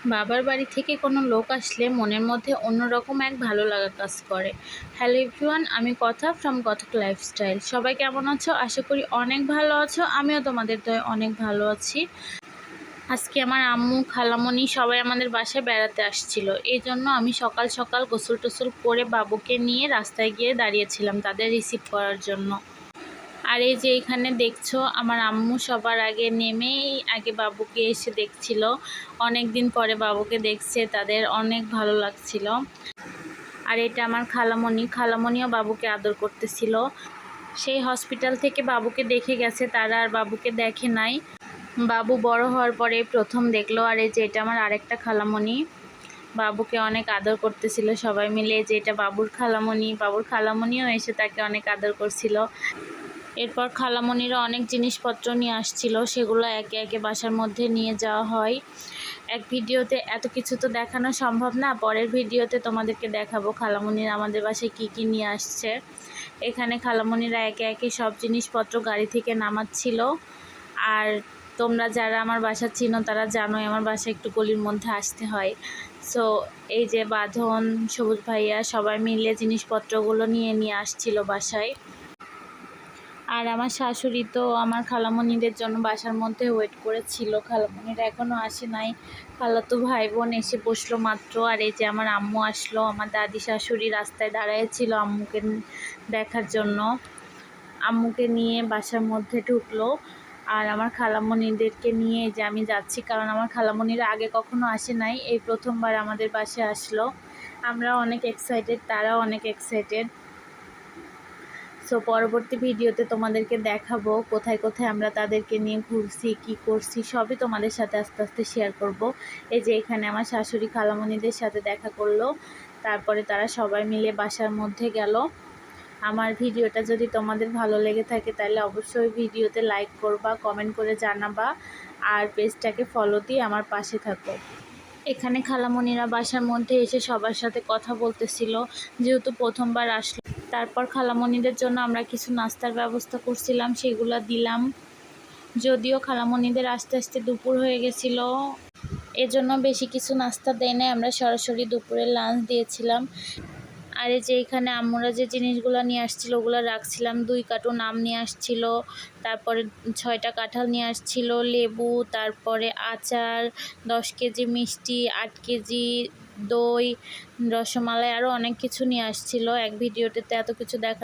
বাবার বাড়ি থেকে কোনো লোক আসলে মনের মধ্যে অন্যরকম এক ভালো লাগা কাজ করে। হ্যালো এভরিওয়ান, আমি কথা ফ্রম কথক লাইফস্টাইল। সবাই কেমন আছো? আশা করি অনেক ভালো আছো। আমিও তোমাদের দয়ে অনেক ভালো আছি। আজকে আমার আম্মু, খালামণি সবাই আমাদের বাসায় বেড়াতে আসছিল। এই জন্য আমি সকাল সকাল গোসল টোসল করে বাবুকে নিয়ে রাস্তায় গিয়ে দাঁড়িয়েছিলাম তাদের রিসিভ করার জন্য। আর এই যে এখানে দেখছো, আমার আম্মু সবার আগে নেমেই আগে বাবুকে এসে দেখছিল। অনেক দিন পরে বাবুকে দেখছে, তাদের অনেক ভালো লাগছিল। আর এটা আমার খালামণিও বাবুকে আদর করতেছিল। সেই হসপিটাল থেকে বাবুকে দেখে গেছে, তারা আর বাবুকে দেখে নাই। বাবু বড় হওয়ার পরে প্রথম দেখলো। আর এই যে এটা আমার আরেকটা খালামণি, বাবুকে অনেক আদর করতেছিল সবাই মিলে। যে এটা বাবুর খালামণিও এসে তাকে অনেক আদর করছিল। এরপর খালামণিরা অনেক জিনিসপত্র নিয়ে আসছিল, সেগুলো একে একে বাসার মধ্যে নিয়ে যাওয়া হয়। এক ভিডিওতে এত কিছু তো দেখানো সম্ভব না, পরের ভিডিওতে তোমাদেরকে দেখাবো খালামণিরা আমাদের বাসায় কি কি নিয়ে আসছে। এখানে খালামণিরা একে একে সব জিনিসপত্র গাড়ি থেকে নামাচ্ছিল। আর তোমরা যারা আমার বাসা চিনো তারা জানোই আমার বাসা একটু গলির মধ্যে আসতে হয়। সো এই যে বাঁধন, সবুজ ভাইয়া সবাই মিলে জিনিসপত্রগুলো নিয়ে আসছিল বাসায়। আর আমার শাশুড়ি তো আমার খালামণিদের জন্য বাসার মধ্যে ওয়েট করেছিল। খালামণিরা এখনও আসে নাই। খালাতো ভাই বোন এসে বসলো মাত্র। আর এই যে আমার আম্মু আসলো। আমার দাদি শাশুড়ি রাস্তায় দাঁড়ায়েছিল আম্মুকে দেখার জন্য। আম্মুকে নিয়ে বাসার মধ্যে ঢুকলো। আর আমার খালামণিদেরকে নিয়ে যে আমি যাচ্ছি, কারণ আমার খালামণিরা আগে কখনো আসে নাই, এই প্রথমবার আমাদের বাসায় আসলো। আমরা অনেক এক্সাইটেড, তারাও অনেক এক্সাইটেড। সো পরবর্তী ভিডিওতে তোমাদেরকে দেখাবো কোথায় কোথায় আমরা তাদেরকে নিয়ে ঘুরছি, কি করছি, সবই তোমাদের সাথে আস্তে আস্তে শেয়ার করব। এই যে এখানে আমার শাশুড়ি খালামণিদের সাথে দেখা করলো। তারপরে তারা সবাই মিলে বাসার মধ্যে গেল। আমার ভিডিওটা যদি তোমাদের ভালো লেগে থাকে তাহলে অবশ্যই ভিডিওতে লাইক করবা, কমেন্ট করে জানাবা, আর পেজটাকে ফলো দিয়ে আমার পাশে থাকো। এখানে খালামণিরা বাসার মধ্যে এসে সবার সাথে কথা বলতেছিল, যেহেতু প্রথমবার আসলো। তারপর খালামণিদের জন্য আমরা কিছু নাস্তার ব্যবস্থা করছিলাম, সেগুলো দিলাম। যদিও খালামণিদের আস্তে আস্তে দুপুর হয়ে গেছিলো, এজন্য বেশি কিছু নাস্তা দেয় নাই, আমরা সরাসরি দুপুরে লাঞ্চ দিয়েছিলাম। আর এই যে এখানে আম্মুরা যে জিনিসগুলো নিয়ে আসছিল ওগুলো রাখছিলাম। 2 কার্টুন আম নিয়ে আসছিল, তারপরে 6টা কাঁঠাল নিয়ে আসছিল, লেবু, তারপরে আচার, 10 কেজি মিষ্টি, 8 কেজি দই, রসমালাই, আরও অনেক কিছু নিয়ে আসছিল। এক ভিডিওতে এত কিছু দেখা